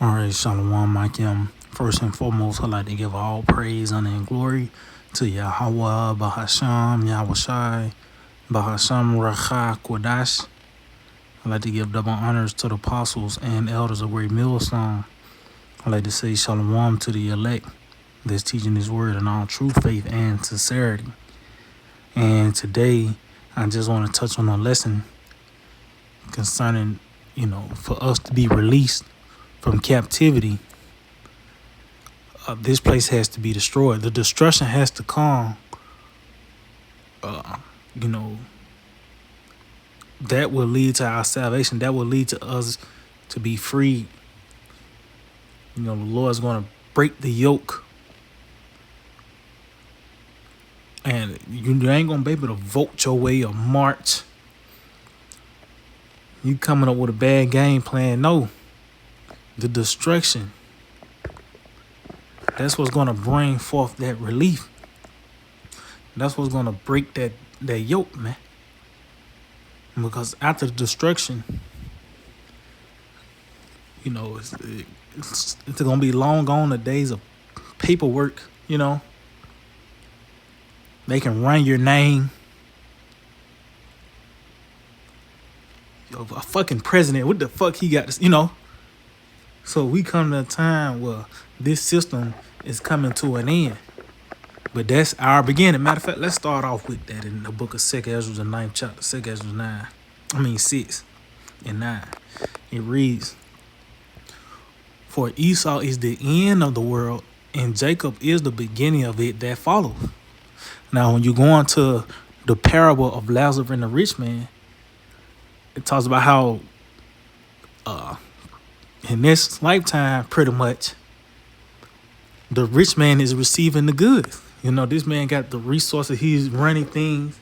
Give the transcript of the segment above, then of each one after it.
All right, Shalom, Makim. First and foremost, I'd like to give all praise, honor, and glory to Yahweh, Bahasham, Yahushai, Bahasham, Racha, Kodash. I'd like to give double honors to the apostles and elders of Great Millstone. I'd like to say Shalom to the elect that's teaching this word in all true faith and sincerity. And today, I just want to touch on a lesson concerning, for us to be released from captivity. This place has to be destroyed. The destruction has to come. That will lead to our salvation. That will lead to us to be freed. The Lord is going to break the yoke. And you ain't going to be able to vote your way or march. You coming up with a bad game plan. No. The destruction. That's what's going to bring forth that relief. That's what's going to break that yoke, man. Because after the destruction, it's going to be long gone the days of paperwork, They can run your name. A fucking president, what the fuck he got this, So we come to a time where this system is coming to an end. But that's our beginning. Matter of fact, let's start off with that in the book of 2 Ezra, the 9th chapter, 2 Ezra 6 and 9. It reads, "For Esau is the end of the world, and Jacob is the beginning of it that follows." Now, when you go into the parable of Lazarus and the rich man, it talks about how in this lifetime, pretty much, the rich man is receiving the goods. This man got the resources. He's running things.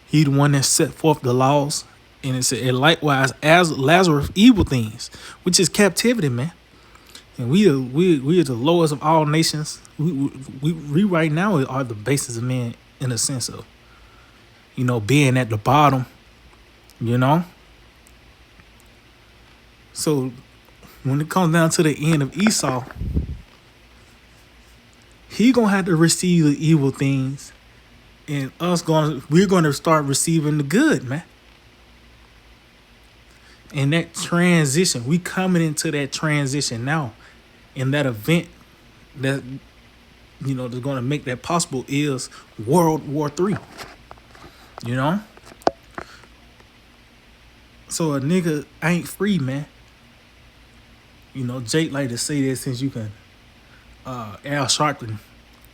He the one that set forth the laws. And it said, and likewise, as Lazarus, evil things, which is captivity, man. And we are the lowest of all nations. We right now are the basis of men in a sense of, being at the bottom, So when it comes down to the end of Esau, he gonna have to receive the evil things, and we're gonna start receiving the good, man. And that transition, we coming into that transition now. And that event that that's gonna make that possible is World War III. So a nigga ain't free, man. Jake like to say that since you can. Al Sharpton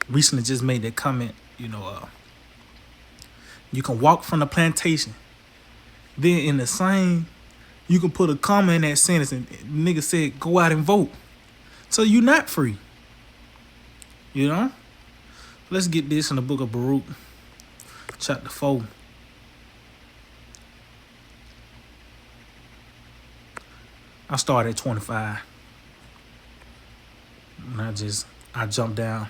recently just made that comment. You can walk from the plantation. Then in the same, you can put a comma in that sentence, and nigga said, "Go out and vote." So you're not free. Let's get this in the book of Baruch, chapter 4. I started at 25. And I jumped down.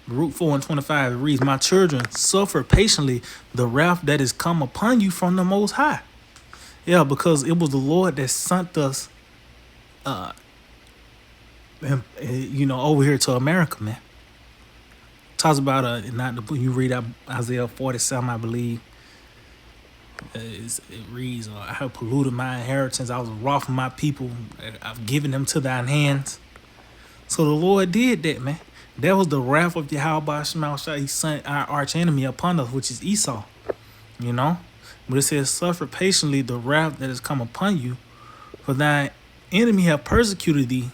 Baruch 4 and 25, it reads, "My children, suffer patiently the wrath that is come upon you from the Most High." Yeah, because it was the Lord that sent us, over here to America, man. Talks about, you read Isaiah 47, I believe. It reads, "I have polluted my inheritance. I was wroth from my people. I've given them to thine hands." So the Lord did that, man. That was the wrath of Yahweh Shemashah. He sent our arch enemy upon us, which is Esau. But it says, "Suffer patiently the wrath that has come upon you, for thine enemy have persecuted thee,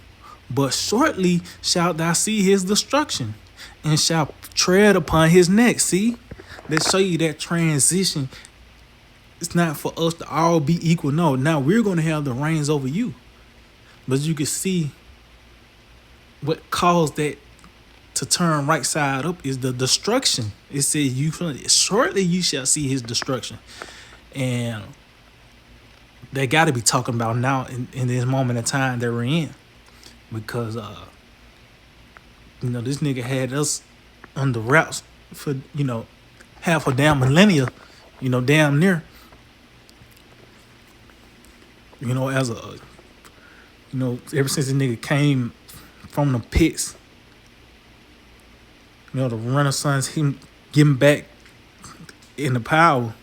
but shortly shalt thou see his destruction, and shalt tread upon his neck." See, let's show you that transition. It's not for us to all be equal. No, now we're going to have the reins over you. But you can see what caused that to turn right side up is the destruction. It says, shortly you shall see his destruction. And they got to be talking about now in this moment of time that we're in. Because, this nigga had us under wraps for, half a damn millennia, damn near. As You know, ever since the nigga came from the pits, you know, the Renaissance, him getting back in the power,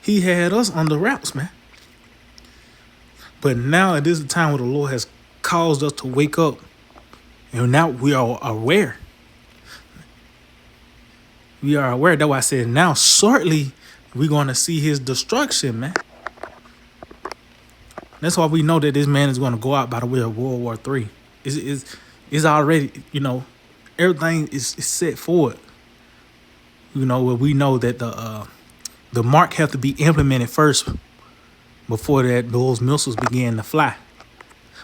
he had us on the wraps, man. But now it is the time where the Lord has caused us to wake up, and now we are aware. We are aware. That's why I said now shortly we're going to see his destruction, man. That's why we know that this man is going to go out by the way of World War III. It's already, you know, everything is set for it. You know, where we know that the mark have to be implemented first before that those missiles begin to fly.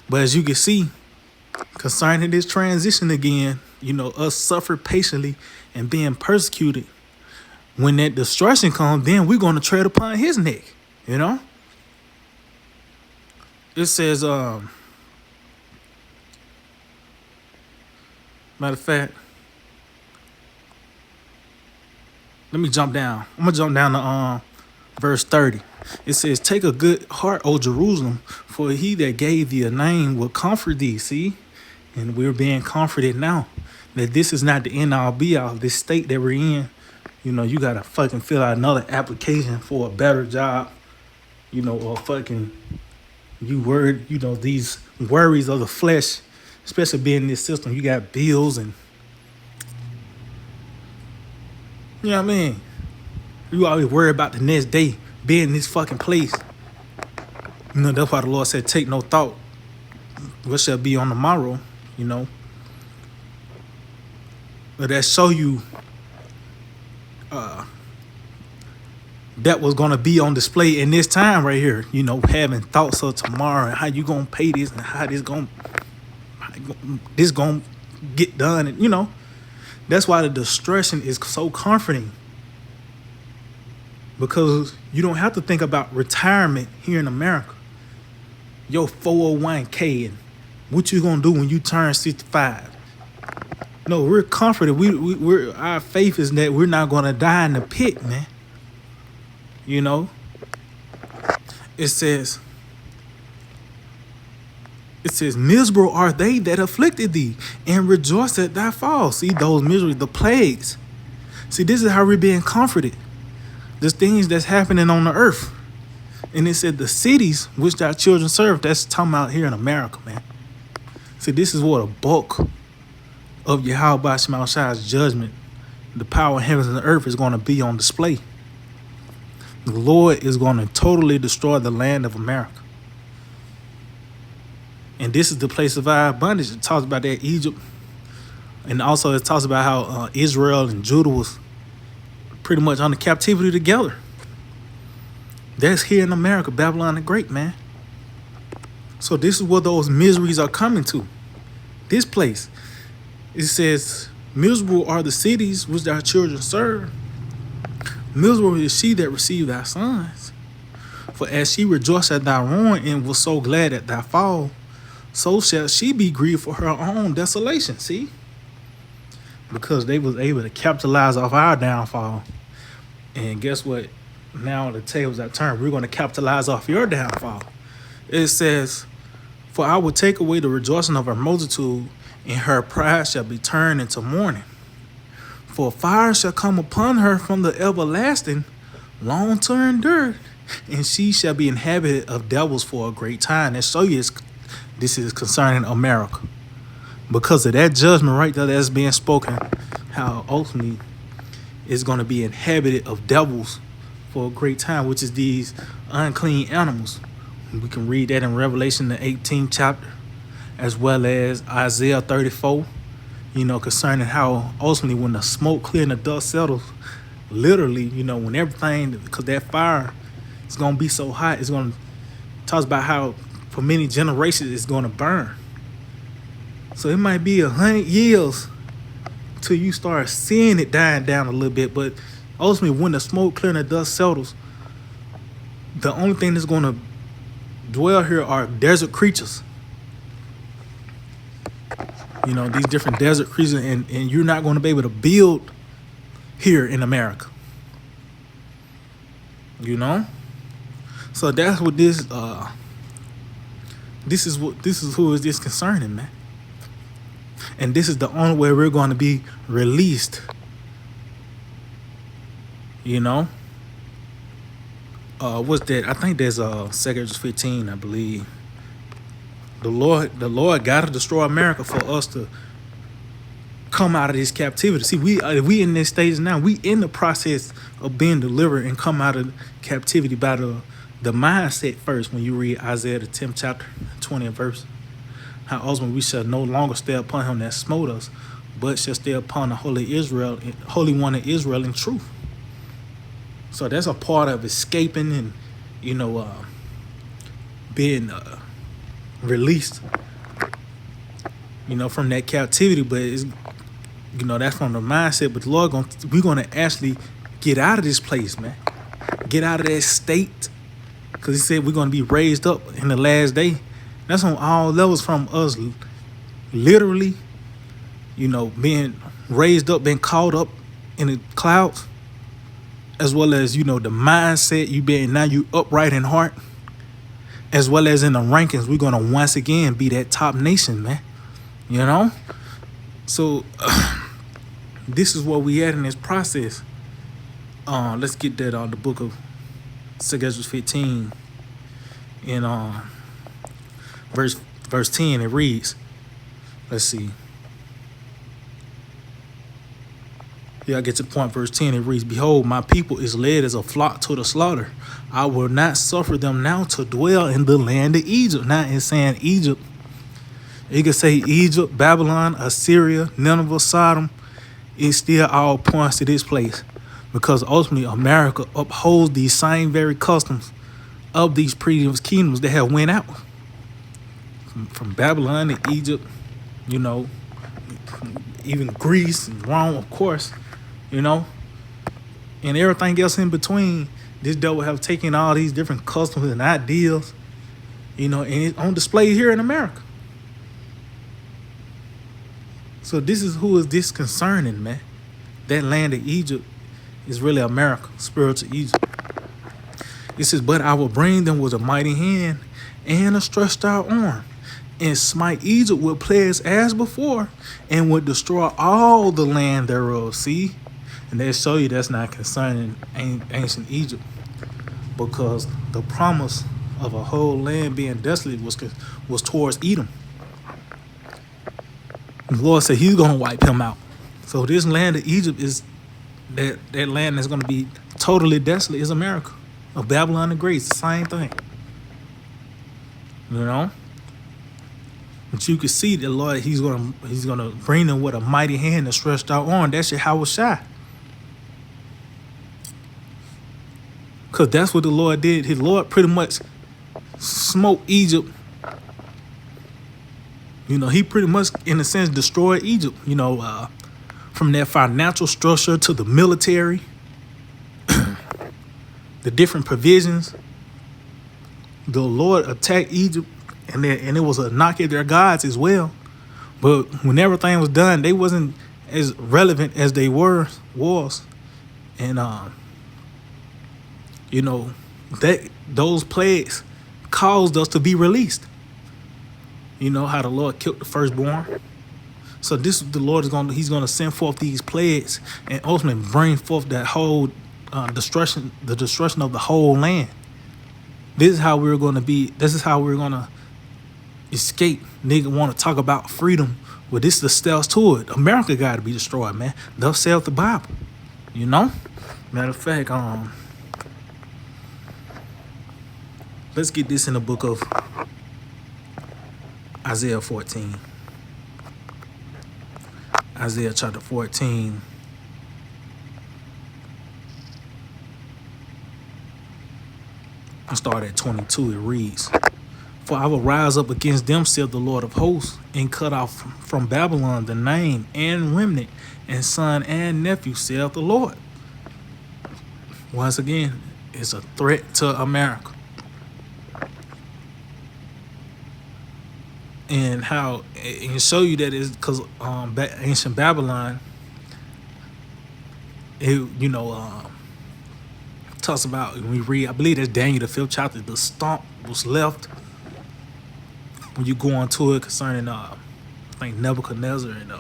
But as you can see, concerning this transition again, you know, us suffer patiently and being persecuted. When that destruction comes, then we're going to tread upon his neck, you know? It says, matter of fact, let me jump down. I'm going to jump down to verse 30. It says, take a good heart, O Jerusalem, for he that gave thee a name will comfort thee. See? And we're being comforted now that this is not the end all be all. This state that we're in, you know, you got to fucking fill out another application for a better job, you know, or fucking you worried, you know, these worries of the flesh, especially being in this system. You got bills and, you know what I mean? You always worry about the next day being in this fucking place. You know, that's why the Lord said, take no thought what shall be on the morrow, you know. But that show you that was going to be on display in this time right here, you know, having thoughts of tomorrow and how you going to pay this and how this going to get done. And, you know, that's why the destruction is so comforting, because you don't have to think about retirement here in America. Your 401k and what you going to do when you turn 65. No, we're comforted. We're our faith is that we're not going to die in the pit, man. You know, it says, miserable are they that afflicted thee, and rejoice at thy fall. See, those miseries, the plagues. See, this is how we're being comforted. There's things that's happening on the earth. And it said the cities which thy children serve, that's talking about here in America, man. See, this is what a bulk of Yahweh Shema Shai's judgment, the power of heavens and the earth is going to be on display. The Lord is going to totally destroy the land of America. And this is the place of our bondage. It talks about that Egypt. And also it talks about how Israel and Judah was pretty much under captivity together. That's here in America, Babylon the Great, man. So this is where those miseries are coming to. This place. It says, miserable are the cities which thy children serve. Miserable is she that received thy sons. For as she rejoiced at thy ruin and was so glad at thy fall, so shall she be grieved for her own desolation. See? Because they was able to capitalize off our downfall. And guess what? Now the tables are turned. We're going to capitalize off your downfall. It says, for I will take away the rejoicing of her multitude, and her pride shall be turned into mourning. For fire shall come upon her from the everlasting, long to endure, and she shall be inhabited of devils for a great time. And so this is concerning America. Because of that judgment right there that's being spoken, how ultimately it's going to be inhabited of devils for a great time, which is these unclean animals. We can read that in Revelation, the 18th chapter, as well as Isaiah 34, you know, concerning how ultimately when the smoke clear and the dust settles, literally, you know, when everything, because that fire is going to be so hot, it's going to talk about how for many generations it's going to burn. So it might be 100 years till you start seeing it dying down a little bit. But ultimately, when the smoke clear and the dust settles, the only thing that's going to dwell here are desert creatures. You know, these different desert creatures, and you're not going to be able to build here in America. You know? So that's what this This is who is this concerning, man. And this is the only way we're going to be released. You know? What's that? I think there's 2 Corinthians 15, I believe. The Lord got to destroy America for us to come out of this captivity. See, we in this stage now. We in the process of being delivered and come out of captivity by the mindset first. When you read Isaiah the 10th chapter, 20th verse, how ultimately we shall no longer stay upon him that smote us, but shall stay upon the Holy One of Israel in truth. So that's a part of escaping and, being released, from that captivity. But it's, that's from the mindset. But the Lord, we're going to actually get out of this place, man. Get out of that state. Because he said we're going to be raised up in the last day. That's on all levels, from us literally, being raised up, being caught up in the clouds, as well as, the mindset you upright in heart, as well as in the rankings. We're going to once again be that top nation, man. So this is where we at in this process. Let's get that on the book of 2 Corinthians 15 in verse 10. It reads, let's see. Yeah, I get to the point. Verse 10, it reads, behold, my people is led as a flock to the slaughter. I will not suffer them now to dwell in the land of Egypt. Now it's saying Egypt. You can say Egypt, Babylon, Assyria, Nineveh, Sodom. It still all points to this place, because ultimately America upholds these same very customs of these previous kingdoms that have went out. From Babylon to Egypt, even Greece and Rome, of course, and everything else in between. This devil have taken all these different customs and ideals, and it's on display here in America. So this is who is this concerning, man. That land of Egypt is really America, spiritual Egypt. It says, but I will bring them with a mighty hand and a stretched out arm, and smite Egypt with plagues as before, and would destroy all the land thereof. See? And they show you that's not concerning ancient Egypt, because the promise of a whole land being desolate was towards Edom. The Lord said he's going to wipe him out. So this land of Egypt is that land that's going to be totally desolate is America. Of Babylon the Great, the same thing. But you can see the Lord, he's gonna bring them with a mighty hand and stretched out arm. That's Yahushua. Because that's what the Lord did. His Lord pretty much smote Egypt. He pretty much, in a sense, destroyed Egypt. From their financial structure to the military, the different provisions. The Lord attacked Egypt, and it was a knock at their gods as well. But when everything was done, they wasn't as relevant as they was. And that those plagues caused us to be released. How the Lord killed the firstborn. So this is the Lord he's gonna send forth these plagues and ultimately bring forth that whole destruction of the whole land. This is how we're gonna escape. Nigga want to talk about freedom. Well, this is the steps to it. America got to be destroyed, man. Thus saith the Bible. Matter of fact, let's get this in the book of Isaiah 14. Isaiah chapter 14. I start at 22. It reads, for I will rise up against them, saith the Lord of hosts, and cut off from Babylon the name and remnant, and son and nephew, saith the Lord. Once again, it's a threat to America. And how it can show you that is because ancient Babylon, talks about, when we read, I believe that's Daniel the 5th chapter, the stump was left when you go into it concerning I think Nebuchadnezzar and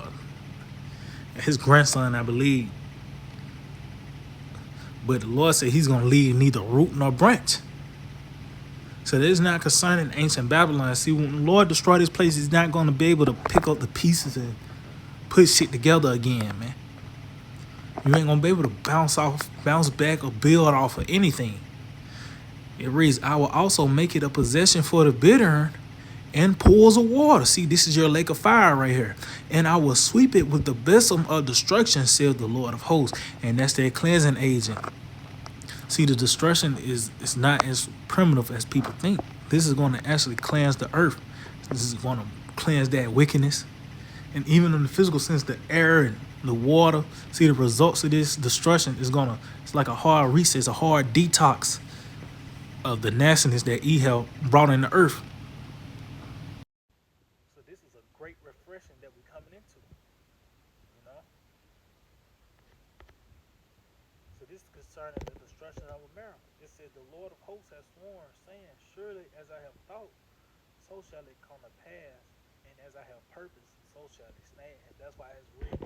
his grandson, I believe. But the Lord said He's going to leave neither root nor branch. So this is not concerning ancient Babylon. See, when the Lord destroy this place, He's not going to be able to pick up the pieces and put shit together again, man. You ain't gonna be able to bounce back, or build off of anything. It reads, I will also make it a possession for the bitter and pools of water. See, this is your lake of fire right here. And I will sweep it with the besom of destruction, says the Lord of hosts. And that's their cleansing agent. See, the destruction is not as primitive as people think. This is going to actually cleanse the earth. This is going to cleanse that wickedness. And even in the physical sense, the air and the water. See, the results of this destruction is it's like a hard reset, it's a hard detox of the nastiness that Ehel brought in the earth. So this is a great refreshing that we're coming into, you know. So this is concerning the destruction of America. It said, the Lord of hosts has sworn, saying, surely as I have thought, so shall it come to pass, and as I have purposed, so shall it stand. And that's why it's written,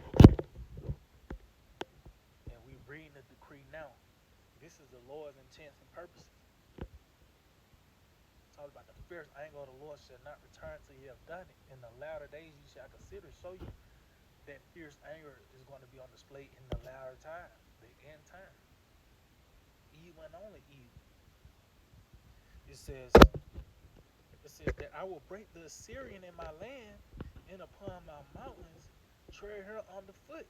and we reading the decree now. This is the Lord's intents and purposes. Talk about the fierce anger of the Lord shall not return till He have done it. In the latter days you shall consider, show you that fierce anger is going to be on display in the latter time, the end time. Evil and only evil. It says that I will break the Assyrian in my land, and upon my mountains tread her underfoot.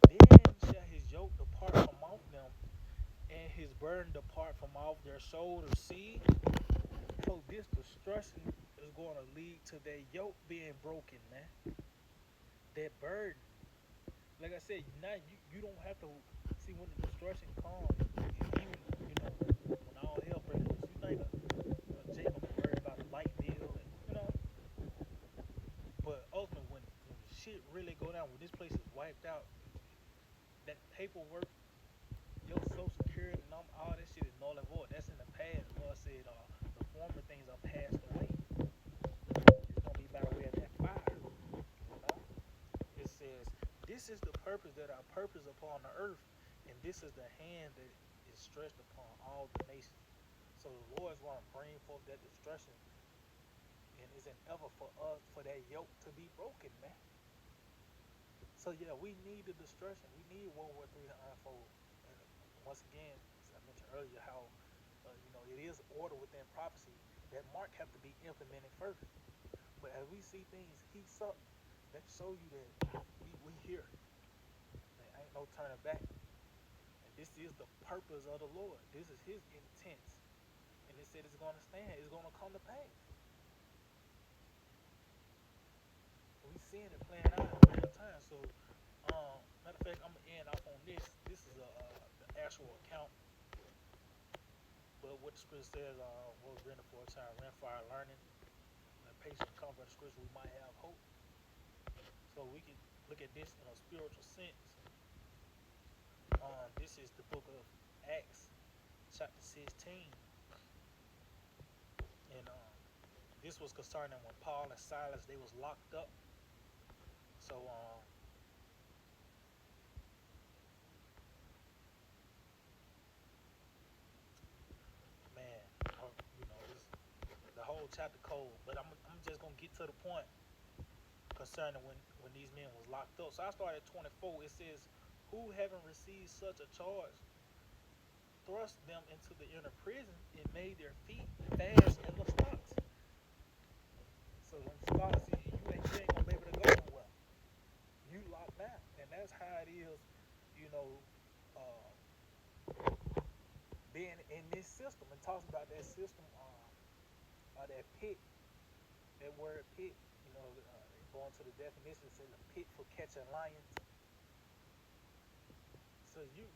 Then shall his yoke depart from off them, and his burden depart from off their shoulders. See? So this destruction is going to lead to their yoke being broken, man. That burden. Like I said, now you don't have to see when the destruction comes. Even when all hell breaks loose, you think Jacob worried about a light bill, and But ultimately, when shit really go down, when this place is wiped out, that paperwork, your social security, and all that shit is null and void. That's in the past. The Lord said, the former things are passed away. It's gonna be by way of that fire. It says, this is the purpose that I purpose upon the earth, and this is the hand that is stretched upon all the nations. So the Lord is going to bring forth that destruction, and it's an ever for us for that yoke to be broken, man. So yeah, we need the destruction. We need World War III to unfold. And once again, as I mentioned earlier, how it is order within prophecy. That mark have to be implemented first. But as we see things heat up, that show you that we here. There ain't no turning back. And this is the purpose of the Lord. This is His intent. And it said it's going to stand. It's going to come to pass. We seeing it playing out in real time. So, matter of fact, I'm gonna end off on this. This is the actual account, but what the scripture says was written for a time, ran for our learning, and patience come by the scripture. We might have hope. So we can look at this in a spiritual sense. This is the book of Acts, chapter 16, and this was concerning when Paul and Silas they was locked up. So man, this, the whole chapter cold, but I'm just gonna get to the point concerning when these men was locked up. So I started at 24. It says, "Who having received such a charge, thrust them into the inner prison and made their feet fast in the stocks." So them stocks, you ain't gonna be able to go nowhere. You locked down, and that's how it is. You know, uh, being in this system. It talks about that system, or that pit, that word pit. Going to the definition, it says a pit for catching lions. So you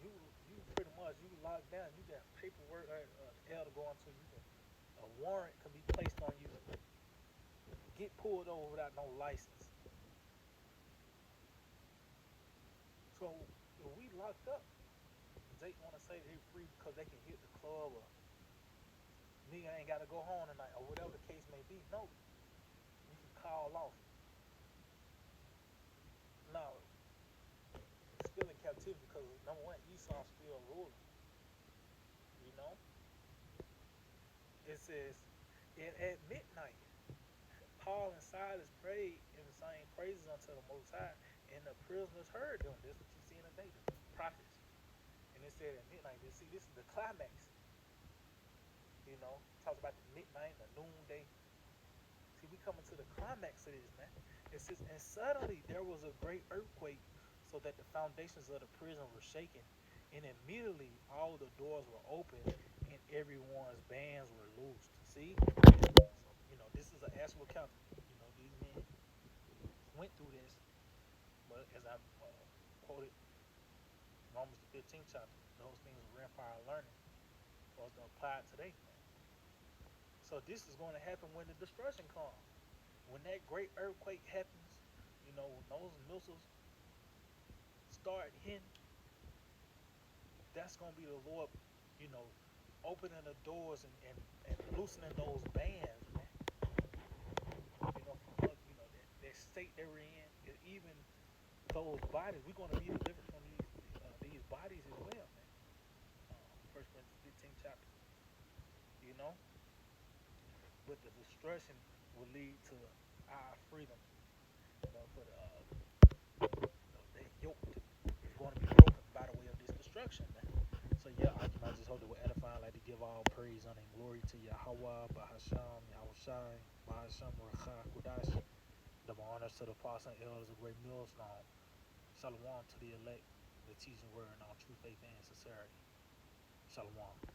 pretty much you locked down. You got paperwork, L to go into. A warrant can be placed on you. Get pulled over without no license. So if we locked up, they want to say they free because they can hit the club, or nigga ain't got to go home tonight, or whatever the case may be. No, fall off. Now, still in captivity because number one, Esau's still ruling. You know, it says, and at midnight, Paul and Silas prayed and sang praises unto the Most High, and the prisoners heard them. That's what you see in the day, the prophets. And it said at midnight. You see, this is the climax. Talks about the midnight, the noonday. See, we coming to the climax of this, man. It says, and suddenly there was a great earthquake, so that the foundations of the prison were shaken, and immediately all the doors were opened, and everyone's bands were loosed. See, so this is an actual account. These men went through this, but as I quoted Romans the 15th chapter, those things were in for our learning, for us to apply it today, man. So this is going to happen when the destruction comes. When that great earthquake happens, when those missiles start hitting, that's gonna be the Lord, you know, opening the doors and loosening those bands, man. From that state they were in, and even those bodies, we're gonna be delivered from these bodies as well, man. First Corinthians 15th chapter, you know, but the destruction will lead to our freedom. For that yoke is going to be broken by the way of this destruction, man. So yeah, I just hope that we're edifying, like to give all praise, honor, and glory to Yahweh, Bahasham, Yahushai, Bahasham, Racha, Kudash. Double honors to the apostles and elders of great millstone. Shalom to the elect, the teaching word in all true faith and sincerity. Shalom.